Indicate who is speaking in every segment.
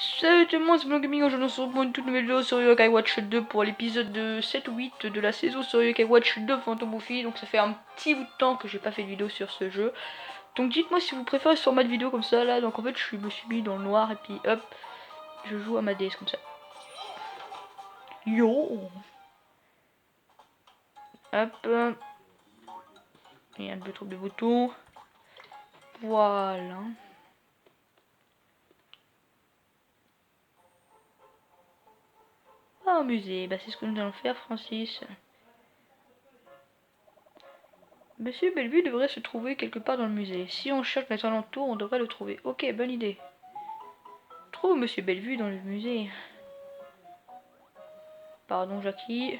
Speaker 1: Salut tout le monde, c'est Blanc Gaming. Aujourd'hui on se retrouve pour une toute nouvelle vidéo sur Yokai Watch 2 pour l'épisode 7 ou 8 de la saison sur Yokai Watch 2 Phantom Buffy. Donc ça fait un petit bout de temps que j'ai pas fait de vidéo sur ce jeu. Donc dites-moi si vous préférez ce format de vidéo comme ça là. Donc en fait je me suis mis dans le noir et puis hop, je joue à ma DS comme ça. Yo. Hop. Il y a un peu trop de boutons. Voilà. Ah, au musée, bah c'est ce que nous allons faire Francis. Monsieur Bellevue devrait se trouver quelque part dans le musée. Si on cherche les alentours, on devrait le trouver. Ok, bonne idée. Trouve Monsieur Bellevue dans le musée. Pardon, Jackie.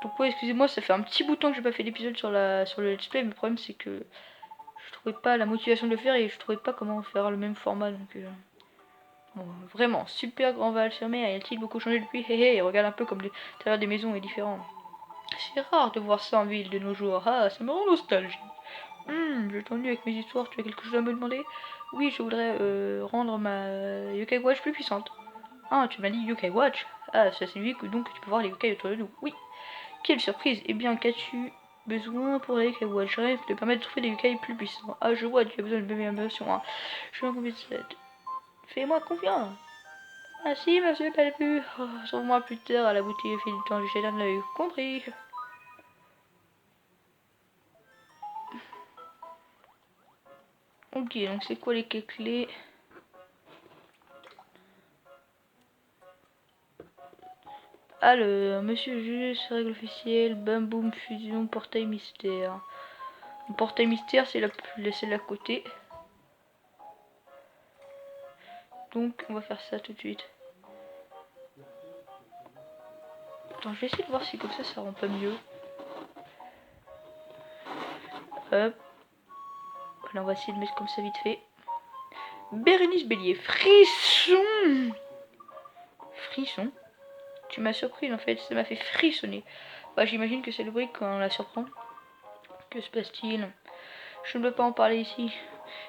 Speaker 1: Donc ouais, excusez-moi, ça fait un petit bout de temps que j'ai pas fait d'épisode sur le let's play, mais le problème c'est que je trouvais pas la motivation de le faire et je trouvais pas comment faire le même format, donc bon, vraiment, super grand Val sur mer, a-t-il beaucoup changé depuis? Hé hé, regarde un peu comme l'intérieur des maisons est différent. C'est rare de voir ça en ville de nos jours, ah, ça me rend nostalgique. J'ai entendu avec mes histoires, tu as quelque chose à me demander? Oui, je voudrais rendre ma Yokai Watch plus puissante. Ah, tu m'as dit Yokai Watch? Ah, ça signifie que donc tu peux voir les yokai autour de nous. Oui. Quelle surprise! Eh bien, qu'as-tu besoin pour les yokai Watch? Je rêve de permettre de trouver des yokai plus puissants. Ah, je vois, tu as besoin de bébé version 1. Je suis en confiance. Fais-moi confiance. Ah si, monsieur Palpu. Oh, sauve-moi plus tard à la boutique, fil du temps, j'ai un œil. Compris. Ok, donc c'est quoi les clés? Alors, monsieur le juge, règle officielle, bam boum, fusion, portail mystère. Le portail mystère, c'est celle à côté. Donc, on va faire ça tout de suite. Attends, je vais essayer de voir si comme ça rend pas mieux. Hop. Voilà, on va essayer de mettre comme ça vite fait. Bérénice Bélier, frisson. Frisson. Tu m'as surpris en fait, ça m'a fait frissonner. Bah j'imagine que c'est le bruit quand on la surprend. Que se passe-t-il? Je ne veux pas en parler ici.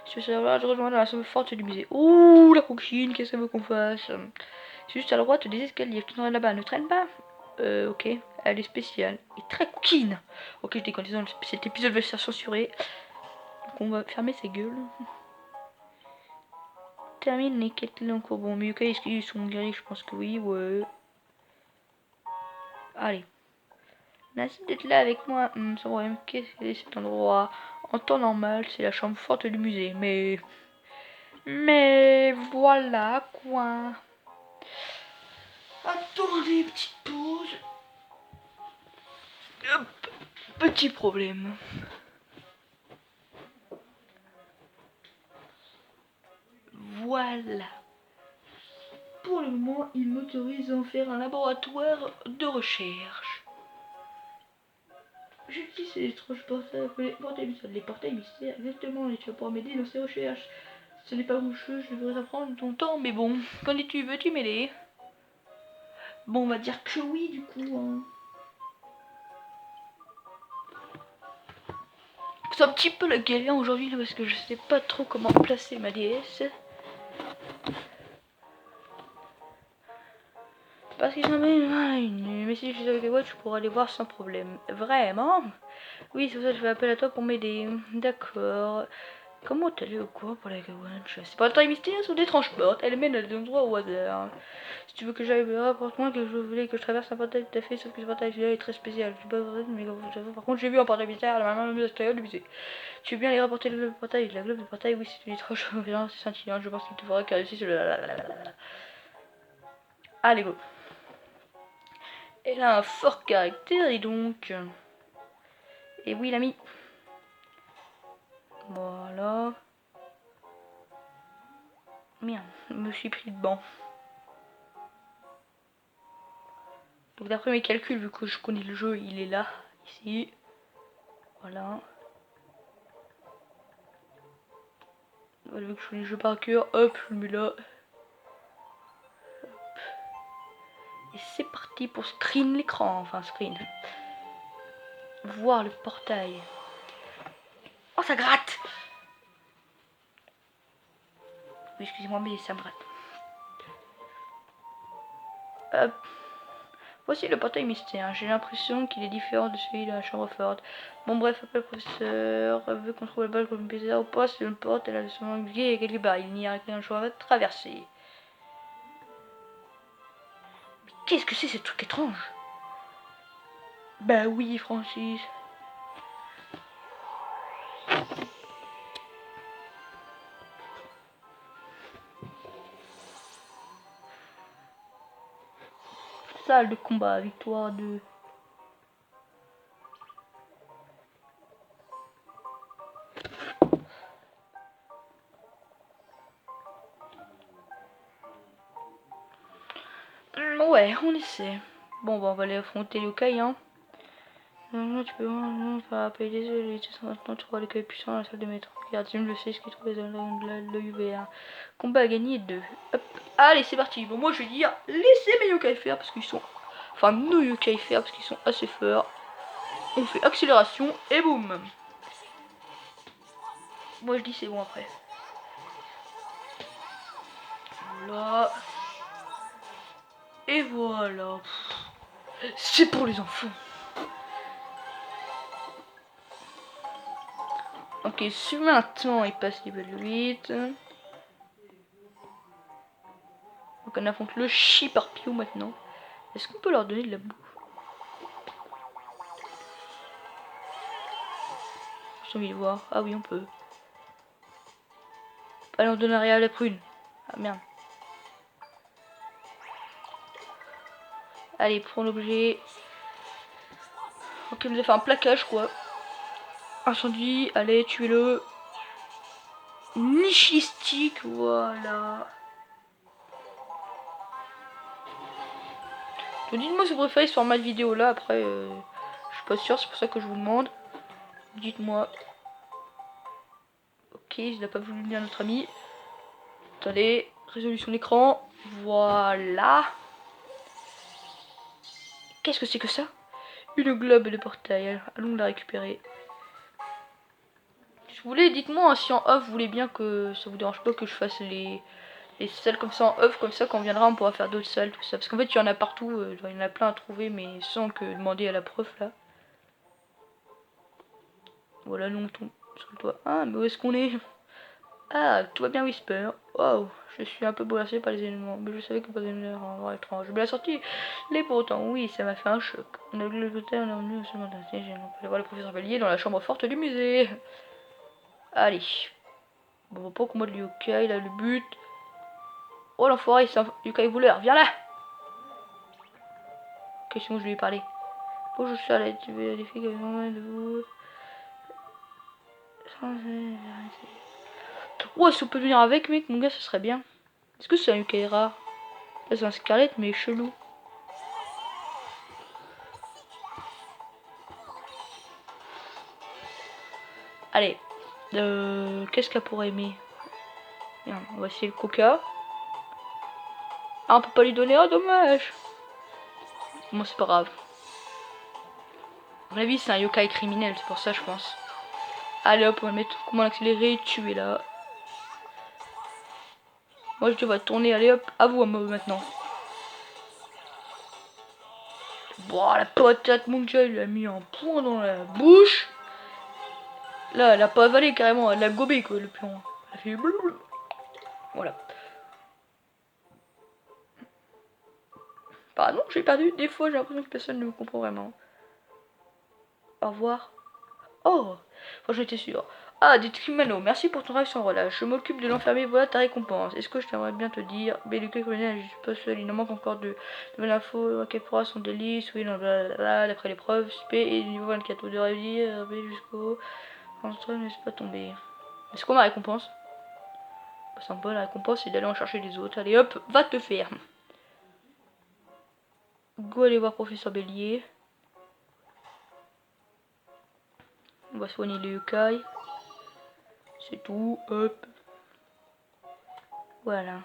Speaker 1: Ce savoir, je rejoins dans la somme forte du musée. Ouh, la coquine, qu'est-ce qu'elle veut qu'on fasse? C'est juste à la droite des escaliers, tu là-bas, ne traîne pas. Ok, elle est spéciale et très coquine. Ok, je déconne, cet épisode va se faire censurer. Donc on va fermer sa gueule. Termine les quêtes en cours. Bon, Miyuka, est-ce qu'ils sont guéris? Je pense que oui, ouais. Allez. Merci d'être là avec moi. Qu'est-ce que c'est cet endroit? En temps normal, c'est la chambre forte du musée. Mais voilà quoi. Attendez, petite pause. Hop, petit problème. Voilà. Pour le moment, il m'autorise à en faire un laboratoire de recherche. J'utilise ces étranges portails appelés portails mystères. Les portails mystères, exactement, et tu vas pouvoir m'aider dans ces recherches. Ce n'est pas grand-chose, je devrais apprendre ton temps, mais bon, qu'en dis-tu, veux-tu m'aider? Bon, on va dire que oui, du coup. Hein. C'est un petit peu la galère aujourd'hui, parce que je sais pas trop comment placer ma DS. Parce qu'ils sont mais si je suis avec les watch, je pourrais aller voir sans problème. Vraiment? Oui, c'est pour ça que je fais appel à toi pour m'aider. D'accord. Comment t'allais au cours pour la Watch? C'est pas un taille mystère ou des transports. Elle mène à des endroits au hasard. Si tu veux que j'aille, rapporte-moi que je voulais que je traverse un portail tout à fait, sauf que ce portail est très spécial. Je sais pas vrai, mais par contre, j'ai vu un portail mystère à la main de l'extérieur du musée. Tu veux bien aller rapporter le portail? La globe du portail, oui, c'est une étrange c'est scintillant. Je pense qu'il te faudra caresser sur le. Allez, go. Elle a un fort caractère et donc. Et oui, l'ami. Voilà. Merde, je me suis pris de banc. Donc d'après mes calculs, vu que je connais le jeu, il est là, ici. Voilà. Voilà, vu que je connais le jeu par cœur, hop, je le mets là. Hop. Et c'est parti pour screen l'écran, enfin screen. Voir le portail. Oh, ça gratte! Oui, excusez-moi, mais ça me gratte. Hop. Voici le portail mystère. J'ai l'impression qu'il est différent de celui de la chambre forte. Bon bref, après le professeur veut qu'on trouve la balle comme bizarre au poste, une porte, elle a son gué et quelque part. Il n'y a qu'un choix à traverser. Mais qu'est-ce que c'est ce truc étrange? Bah oui, Francis. Salle de combat, victoire de... Ouais, on essaie. Bon, bah on va aller affronter le Kai, hein. Tu peux pas appeler les maintenant tu vois les Kai puissants dans la salle de métro. Regarde, Jim le sait ce qu'il trouve dans l'œil vert. Combat à gagner 2. Hop. Allez, c'est parti. Bon, moi je vais dire, laissez mes yokai faire parce qu'ils sont... Enfin, nos yokai faire parce qu'ils sont assez forts. On fait accélération et boum. Moi je dis c'est bon après. Voilà. Et voilà. C'est pour les enfants. Ok, si maintenant il passe niveau 8. Donc on affronte le Chiparpio maintenant. Est-ce qu'on peut leur donner de la bouffe? J'ai envie de voir. Ah oui, on peut. Allez, on donne un réel à la prune. Ah merde. Allez, prends l'objet. Ok, il nous a fait un plaquage quoi. Incendie, allez, tuez-le. Nichistique, voilà. Dites-moi si vous préférez ce format de vidéo là. Après, je suis pas sûr, c'est pour ça que je vous demande. Dites-moi. Ok, il n'a pas voulu lire notre ami. Attendez, résolution d'écran. Voilà. Qu'est-ce que c'est que ça? Une globe de portail. Allons la récupérer. Si vous voulez, dites-moi hein, si en off vous voulez bien que ça vous dérange pas que je fasse les salles comme ça en off, comme ça quand on viendra on pourra faire d'autres salles, tout ça. Parce qu'en fait il y en a partout, il y en a plein à trouver mais sans que demander à la prof là. Voilà, nous on tombe sur le toit. Ah, mais où est-ce qu'on est? Ah, tout va bien Whisper. Wow, je suis un peu bouleversé par les événements, mais je savais que pas d'événements en endroit étrange. Mais la sortie l'est pour autant, oui, ça m'a fait un choc. On a vu le côté, on est venu au second étage, on peut aller voir le professeur Bellier dans la chambre forte du musée. Allez. Bon, pas qu'on mode le yokai, là, le but. Oh l'enfoiré, c'est un yokai voleur, viens là. Ok, sinon je lui ai parlé. Bonjour, je suis à l'aide, tu veux des filles de vous. Ouais, si on peut venir avec, mec, mon gars, ça serait bien. Est-ce que c'est un yokai rare? Là, c'est un scarlet, mais chelou. Allez. Qu'est-ce qu'elle pourrait aimer? Bien, on va essayer le coca. Ah, on peut pas lui donner, oh dommage. Bon, c'est pas grave. À mon avis, c'est un yokai criminel, c'est pour ça, je pense. Allez hop, on va mettre comment l'accélérer, tuer là. Moi, je devrais tourner, allez hop, à vous maintenant. Bon, la patate, mon gars, il a mis un point dans la bouche. Là, elle a pas avalé carrément, elle a gobé quoi, le pion. Elle a fait blablabla. Voilà. Pardon, j'ai perdu. Des fois, j'ai l'impression que personne ne me comprend vraiment. Au revoir. Oh, enfin, j'étais sûr. Ah, des Trimano, merci pour ton réaction relâche. Je m'occupe de l'enfermer, voilà ta récompense. Est-ce que je t'aimerais bien te dire, mais le criminel, je suis pas seul, il en manque encore de l'info, à quel point son délice, oui, non, blablabla, d'après l'épreuve, SP et niveau 24 de réveiller, jusqu'au. Entre ne laisse pas tomber. Est-ce qu'on ma récompense? Bah, sympa, la récompense, c'est d'aller en chercher les autres. Allez hop, va te faire. Go aller voir professeur Bélier. On va soigner les yokai. C'est tout, hop. Voilà.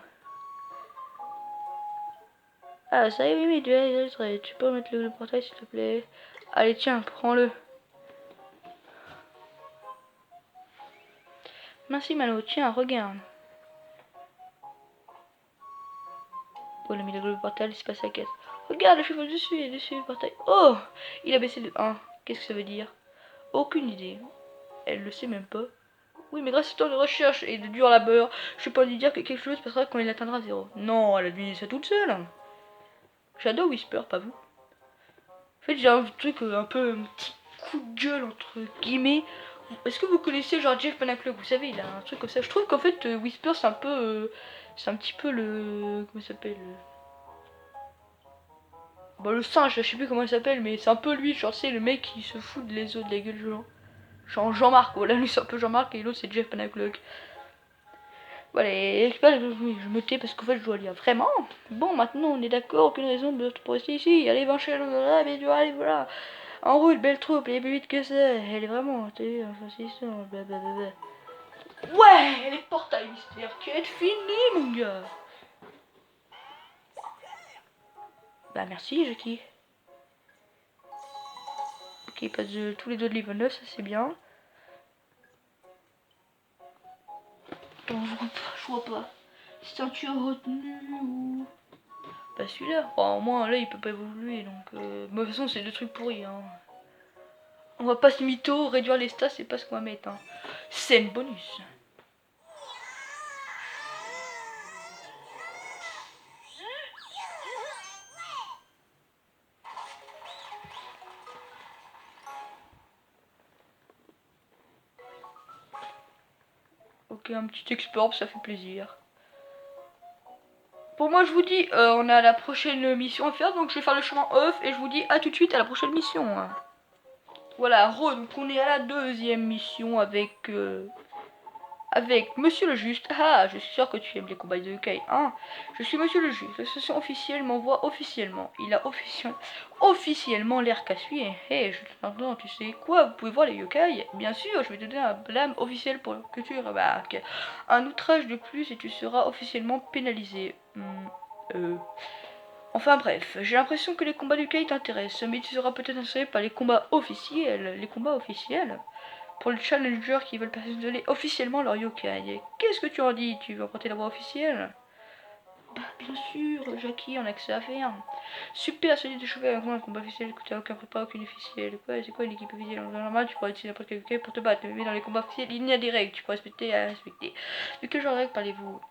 Speaker 1: Ah, ça y est, oui, mais tu peux mettre le portail s'il te plaît. Allez, tiens, prends-le. Merci Malo, tiens, regarde. Oh, il a mis la globe portail, c'est pas sa quête. Regarde, le cheval dessus, il est dessus le portail. Oh, il a baissé le 1. Qu'est-ce que ça veut dire? Aucune idée. Elle le sait même pas. Oui, mais grâce au temps de recherche et de dur labeur, je peux lui dire que quelque chose passera quand il atteindra 0. Non, elle a deviné ça toute seule. J'adore Whisper, pas vous. En fait, j'ai un truc, un peu un petit coup de gueule, entre guillemets. Est-ce que vous connaissez genre Jeff Panaclock? Vous savez, il a un truc comme ça. Je trouve qu'en fait, Whisper, c'est un peu... c'est un petit peu le... Comment ça s'appelle Bon, le singe, je sais plus comment il s'appelle, mais c'est un peu lui, genre c'est le mec qui se fout de les autres, de la gueule genre. Genre Jean-Marc, voilà, lui c'est un peu Jean-Marc et l'autre c'est Jeff Panaclock. Voilà, et je me tais parce qu'en fait je dois lire. Vraiment? Bon, maintenant on est d'accord, aucune raison pour rester ici. Allez, Banchel, allez, voilà. En route, belle troupe, elle est plus vite que ça. Elle est vraiment, enfin c'est ça, blablabla. Ouais, les portails mystères qui est fini, mon gars. Bah merci, Jackie. Ok, il passe de tous les deux de niveau 9, ça c'est bien. Attends, je vois pas. Ceinture retenue ou... Bah celui-là. Bon, au moins là il peut pas évoluer donc... Bah, de toute façon c'est deux trucs pourris hein. On va pas se mytho, réduire les stats c'est pas ce qu'on va mettre hein. Scène bonus. Ok, un petit export, ça fait plaisir. Pour moi je vous dis, on a la prochaine mission à faire donc je vais faire le chemin off et je vous dis à tout de suite à la prochaine mission. Voilà, donc on est à la deuxième mission avec Monsieur le Juste. Ah, je suis sûr que tu aimes les combats de Yokai. Hein, je suis Monsieur le Juste. L'association officielle m'envoie officiellement. Il a officiellement l'air cassé. Hé, je t'entends, tu sais quoi? Vous pouvez voir les Yokai? Bien sûr, je vais te donner un blâme officiel pour que tu remarques. Un outrage de plus et tu seras officiellement pénalisé. Enfin bref, j'ai l'impression que les combats du Yokai t'intéressent, mais tu seras peut-être intéressé par les combats officiels. Les combats officiels? Pour les challengers qui veulent personnaliser officiellement leur yokai. Qu'est-ce que tu en dis? Tu veux emprunter la voix officielle? Bah bien sûr, Jackie, on a que ça à faire. Super, celui de choper avec moi un combat officiel, que tu n'as aucun prépa, aucune officielle. Quoi, c'est quoi une équipe officielle? En normal, tu pourrais utiliser n'importe quel yokai pour te battre, mais dans les combats officiels, il y a des règles, tu peux respecter à respecter. De quel genre de règles parlez-vous?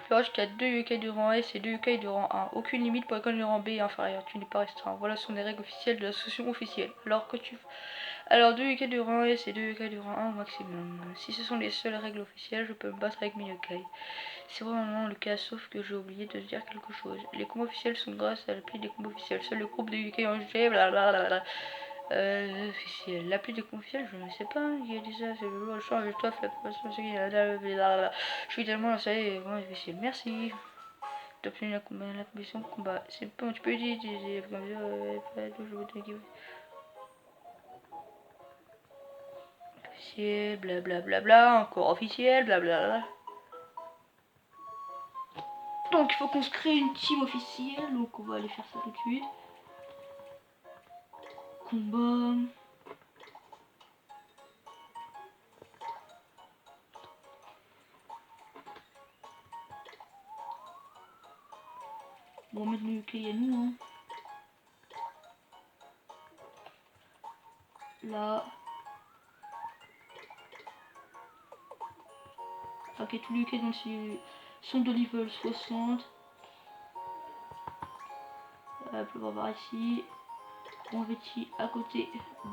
Speaker 1: Firage qui a 2 yokai de rang S et 2 yokai de rang 1. Aucune limite pour les de rang B et inférieur. Tu n'es pas restreint. Voilà sont les règles officielles de l'association officielle. Alors 2 yokai de rang S et 2 yokai de rang 1 au maximum. Si ce sont les seules règles officielles, je peux me battre avec mes yokai. C'est vraiment le cas, sauf que j'ai oublié de dire quelque chose. Les combats officiels sont grâce à l'appli des combats officiels. Seul le groupe de yokai en jeu, blablabla. L'appli des combats officiels, je ne sais pas. Il y a déjà, c'est le change de tof, la préparation, je suis tellement lancé, officiel. Merci. Tu as obtenu la commission de combat. C'est bon, tu peux utiliser officiel, blablabla, encore officiel, blablabla. Donc il faut qu'on se crée une team officielle, donc on va aller faire ça tout de suite. Combat. Bon, on va mettre le UK à nous, hein. Là. Ok, tous les UK donc, sont de level 60. Hop, on va voir ici. On va ici à côté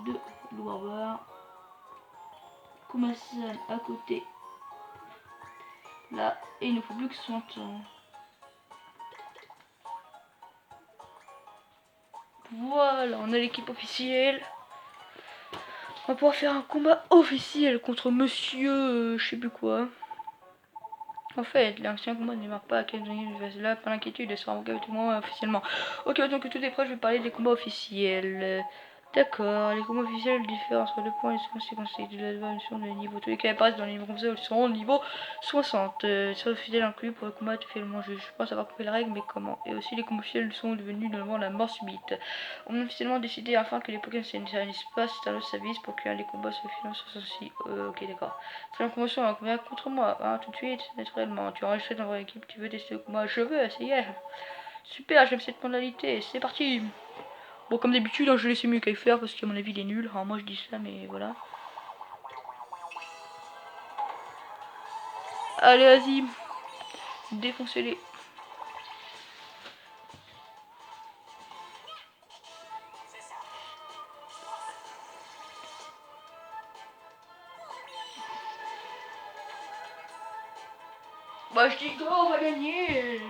Speaker 1: de Louarbar. Kumasan à côté. Là, et il ne faut plus que 60 ans. Voilà, on a l'équipe officielle. On va pouvoir faire un combat officiel contre monsieur je sais plus quoi. En fait, l'ancien combat ne marque pas à quel là, pas l'inquiétude, elle sera engagée officiellement. Ok, donc tout est prêt, je vais parler des combats officiels. D'accord, les combats officiels diffèrent entre deux points, les conséquences de la notion de niveau. Tous les cas apparaissent dans les niveaux comme ça, ils seront au niveau 60. Ça officiel inclus pour le combat officiellement. Je pense avoir compris la règle, mais comment? Et aussi les combats officiels sont devenus normalement la mort subite. On a officiellement décidé afin que les Pokémon s'énergisent pas, c'est un autre service pour que les combats soient finalement aussi. Ok, d'accord. Très bien, convention, on va contre moi, hein, tout de suite, naturellement. Tu as enregistré dans votre équipe, tu veux tester le combat? Je veux essayer. Super, j'aime cette modalité, c'est parti. Bon, comme d'habitude, hein, je laisse mieux qu'à faire parce qu'à mon avis, il est nul. Alors, moi, je dis ça, mais voilà. Allez, vas-y. Défoncez-les. Bah, je dis go, on va gagner.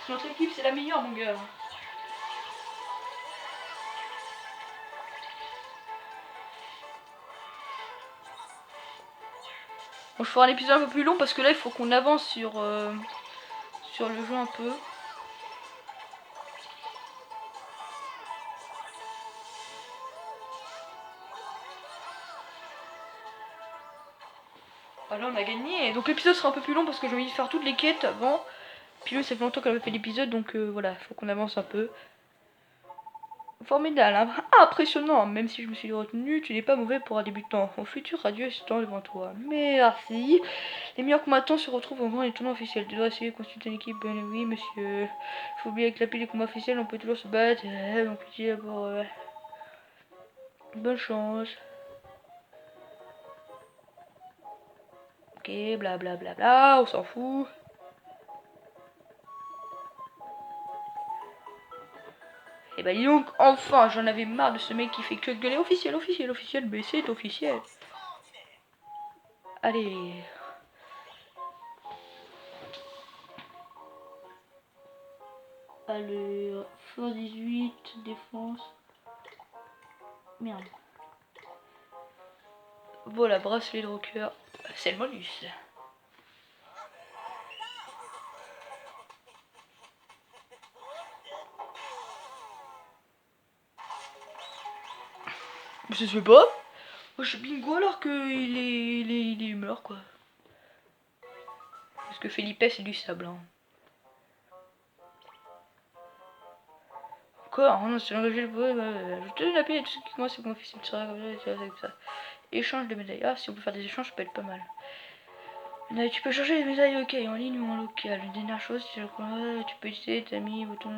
Speaker 1: Notre équipe, c'est la meilleure, mon gars. Bon, je ferai un épisode un peu plus long parce que là, il faut qu'on avance sur le jeu un peu. Ah, là, on a gagné. Donc, l'épisode sera un peu plus long parce que j'ai envie de faire toutes les quêtes avant. Puis là, ça fait longtemps qu'on avait fait l'épisode, donc voilà, faut qu'on avance un peu. Formidable, hein. Ah, impressionnant, même si je me suis retenu, tu n'es pas mauvais pour un débutant. Au futur radieux est devant toi. Merci. Les meilleurs combattants se retrouvent au grand des tournois officiels. Tu dois essayer de constituer une équipe, ben oui, monsieur. Faut oublier avec la pile des combats officiels, on peut toujours se battre. Donc, pitié pour. Bonne chance. Ok, blablabla, bla, bla, bla, on s'en fout. Et bah dis donc, enfin, j'en avais marre de ce mec qui fait que gueuler officiel, officiel, officiel, mais c'est officiel. Allez. Allez, force 18, défense. Merde. Voilà, bracelet de rocker. C'est le bonus. Mais ça se fait pas. Moi je suis bingo alors qu'il est mort quoi. Parce que Felipe c'est du sable. Hein. Encore, non, c'est l'engagé le bruit. Je te donne la paix à tous ceux qui commencent à confisquer le sera comme ça. Échange de médailles. Ah, si on peut faire des échanges, ça peut être pas mal. Tu peux changer les médailles ok en ligne ou en local. Une dernière chose, tu peux utiliser tes amis, bouton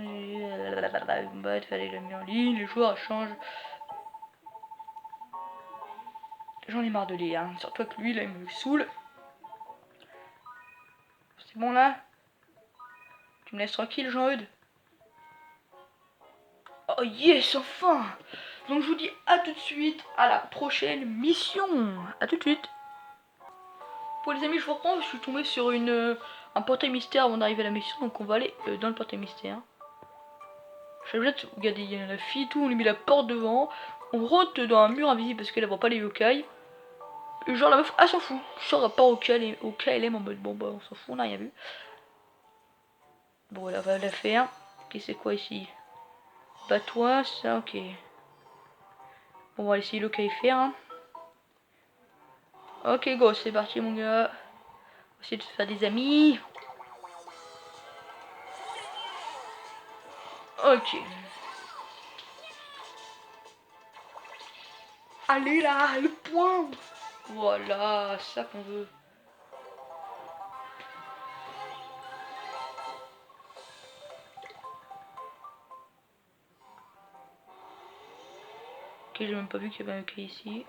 Speaker 1: combat, faire les amis en ligne, les joueurs échangent. J'en ai marre de lire, hein. Surtout que lui là il me saoule. C'est bon là? Tu me laisses tranquille Jean-Eudes? Oh yes, enfin! Donc je vous dis à tout de suite, à la prochaine mission. À tout de suite. Pour les amis, je vous reprends, je suis tombé sur un portail mystère avant d'arriver à la mission, donc on va aller dans le portail mystère. Je vais regardez, il y a la fille et tout, on lui met la porte devant, on rentre dans un mur invisible parce qu'elle voit pas les yokai. Et genre la meuf, elle s'en fout, je rapport au KLM en mode bon bah on s'en fout, on n'a rien vu. Bon, elle va la faire. Ok, c'est quoi ici? Bats-toi, ça, ok. Bon, on va essayer le faire. Hein. Ok, go, c'est parti, mon gars. On va essayer de se faire des amis. Ok. Allez là, le point. Voilà, ça qu'on veut. Ok, j'ai même pas vu qu'il y avait un ok ici.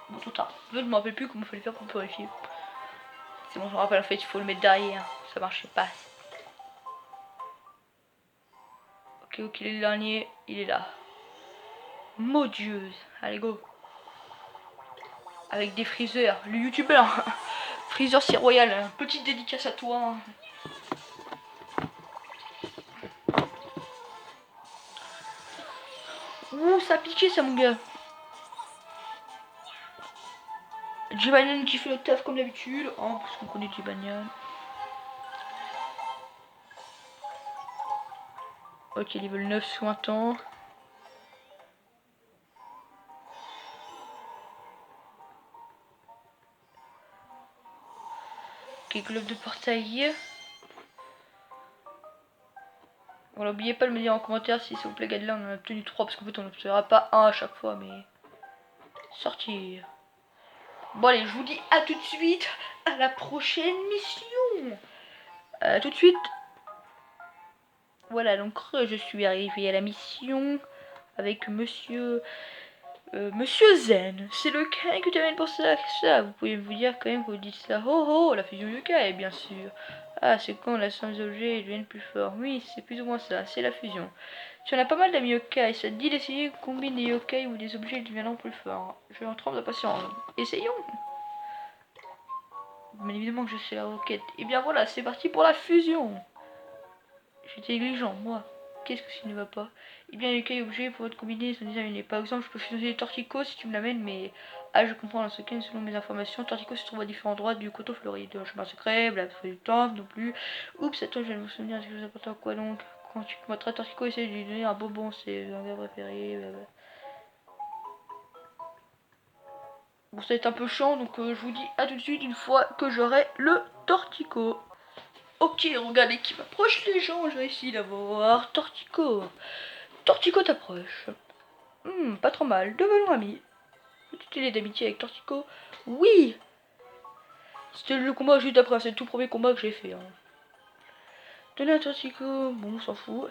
Speaker 1: Bon, trop tard. Je ne me rappelle plus comment il fallait faire pour purifier. C'est bon, je me rappelle en fait, il faut le mettre derrière. Ça marchait pas. Ok, ok, le dernier, il est là. Modieuse. Allez, go. Avec des freezers. Le youtubeur. Freezer, c'est royal. Petite dédicace à toi. Ouh, ça a piqué ça, mon gars. Jibanian qui fait le taf comme d'habitude. Oh, parce qu'on connaît Jibanian. Ok, level 9 sointant. Ok, globe de portail. Voilà, n'oubliez pas de me dire en commentaire si s'il vous plaît, Gadela, on en a obtenu 3 parce qu'en fait on n'obtiendra pas un à chaque fois, mais sortir. Bon allez, je vous dis à tout de suite, à la prochaine mission. À tout de suite. Voilà, donc je suis arrivée à la mission avec monsieur Zen. C'est le Kai que tu amènes pour ça. Vous pouvez vous dire quand même que vous dites ça. Oh oh, la fusion yokai, bien sûr. Ah, c'est quand la somme des objets deviennent plus forts. Oui, c'est plus ou moins ça, c'est la fusion. Tu en as pas mal d'amis yokai, ça te dit d'essayer de combiner des yokai ou des objets devenant plus forts. Je en tremble de patience. Essayons. Bien évidemment que je sais la roquette. Et bien voilà, c'est parti pour la fusion. J'étais négligent, moi. Qu'est-ce que ça ne va pas? Eh bien, les yokai objets pour être combinés sont déjà unis. Par exemple, je peux fusionner les torticots si tu me l'amènes, mais. Ah, je comprends dans ce cas, selon mes informations, torticots se trouve à différents endroits du coteau floride. Le chemin secret, la du temple non plus. Oups, attends, je vais me souvenir de quelque chose d'important. Quoi donc? Quand tu combattras torticots, essaye de lui donner un bonbon, c'est un gars préféré. Blablabla. Bon, ça va être un peu chiant, donc je vous dis à tout de suite une fois que j'aurai le tortico. Ok, regardez qui m'approche les gens, je vais essayer d'avoir Tortico. Tortico t'approche. Pas trop mal, devenons amis. Tu es d'amitié avec Tortico? Oui. C'était le combat juste après, c'est le tout premier combat que j'ai fait. Hein. Tenez à Tortico, bon on s'en fout.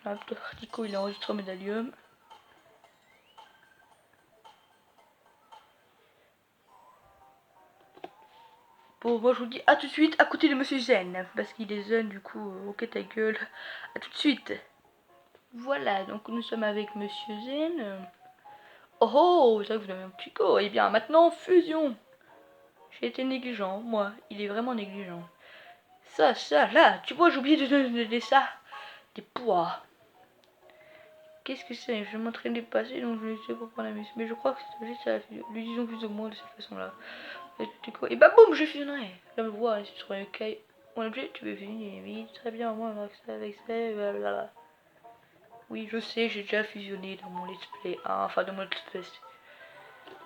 Speaker 1: Là, Tortico il a enregistré un médaillum. Bon, moi je vous dis à tout de suite à côté de Monsieur Zen. Parce qu'il est zen du coup, ok ta gueule. À tout de suite. Voilà, donc nous sommes avec Monsieur Zen. Oh oh, c'est vrai que vous avez un petit co. Eh bien maintenant, fusion. J'ai été négligent, moi. Il est vraiment négligent. Ça, là. Tu vois, j'ai oublié de donner ça. Des poids. Qu'est-ce que c'est? Je vais m'entraîner passer, donc je vais essayer pour prendre la mission. Mais je crois que c'est juste à lui disons plus ou moins de cette façon-là. Et bah boum, je fusionnerai. Là, me voir, si tu trouves un caille. Mon objet, tu veux fusionner. Oui, très bien, moi, avec ça, blablabla. Oui, je sais, j'ai déjà fusionné dans mon let's play. Ah, enfin, dans mon let's play.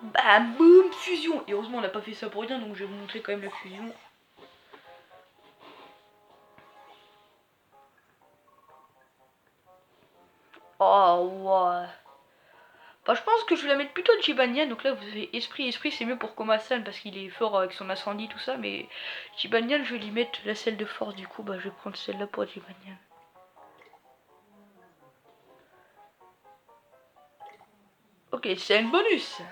Speaker 1: Bam, boum, fusion. Et heureusement, on n'a pas fait ça pour rien, donc je vais vous montrer quand même la fusion. Oh, ouais. Enfin, je pense que je vais la mettre plutôt de Jibanian. Donc là, vous avez esprit, c'est mieux pour Komasan parce qu'il est fort avec son incendie, tout ça. Mais Jibanian, je vais lui mettre la selle de force. Du coup, bah, je vais prendre celle-là pour Jibanian. Ok, c'est un bonus.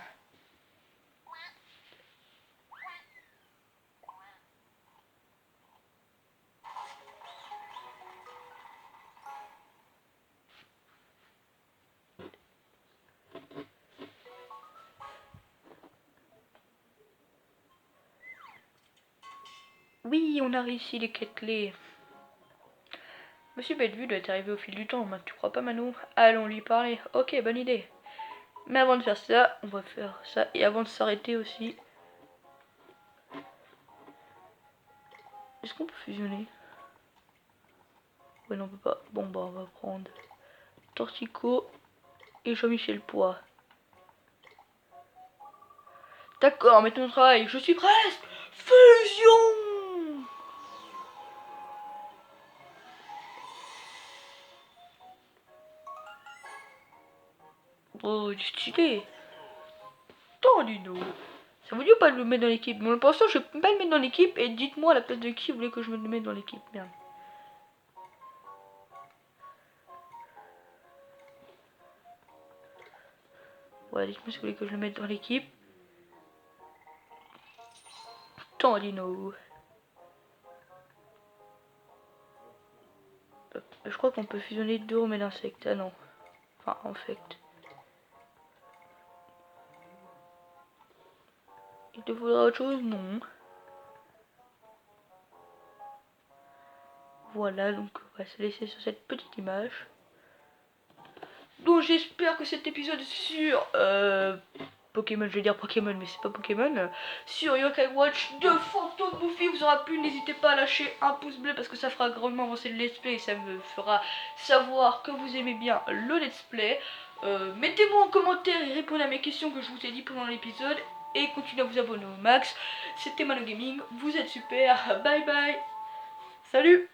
Speaker 1: Oui, on a réussi les quêtes clés. Monsieur Bellevue doit être arrivé au fil du temps, tu crois pas, Manu? Allons lui parler. Ok, bonne idée. Mais avant de faire ça, on va faire ça. Et avant de s'arrêter aussi. Est-ce qu'on peut fusionner? Ouais, non, on peut pas. Bon, bah, on va prendre Tortico et Jean-Michel Poix. D'accord, maintenant on travaille. Je suis presque. Fusion! Oh, stylé. Tant Dino. Ça vous dit ou pas de le mettre dans l'équipe? Mais pour l'instant, je vais pas le mettre dans l'équipe. Et dites-moi à la place de qui vous voulez que je me le mette dans l'équipe. Merde. Ouais, dites-moi si vous voulez que je le mette dans l'équipe. Tant Dino. Je crois qu'on peut fusionner deux remèdes d'insectes. Ah non. Enfin, en fait. Il te faudra autre chose? Non. Voilà, donc on va se laisser sur cette petite image. Donc j'espère que cet épisode sur Pokémon, je vais dire Pokémon, mais c'est pas Pokémon, sur Yokai Watch de Phantom Buffy vous aura plu. N'hésitez pas à lâcher un pouce bleu parce que ça fera grandement avancer le let's play et ça me fera savoir que vous aimez bien le let's play. Mettez-moi en commentaire et répondez à mes questions que je vous ai dit pendant l'épisode. Et continuez à vous abonner au max. C'était Mano Gaming, vous êtes super, bye bye. Salut.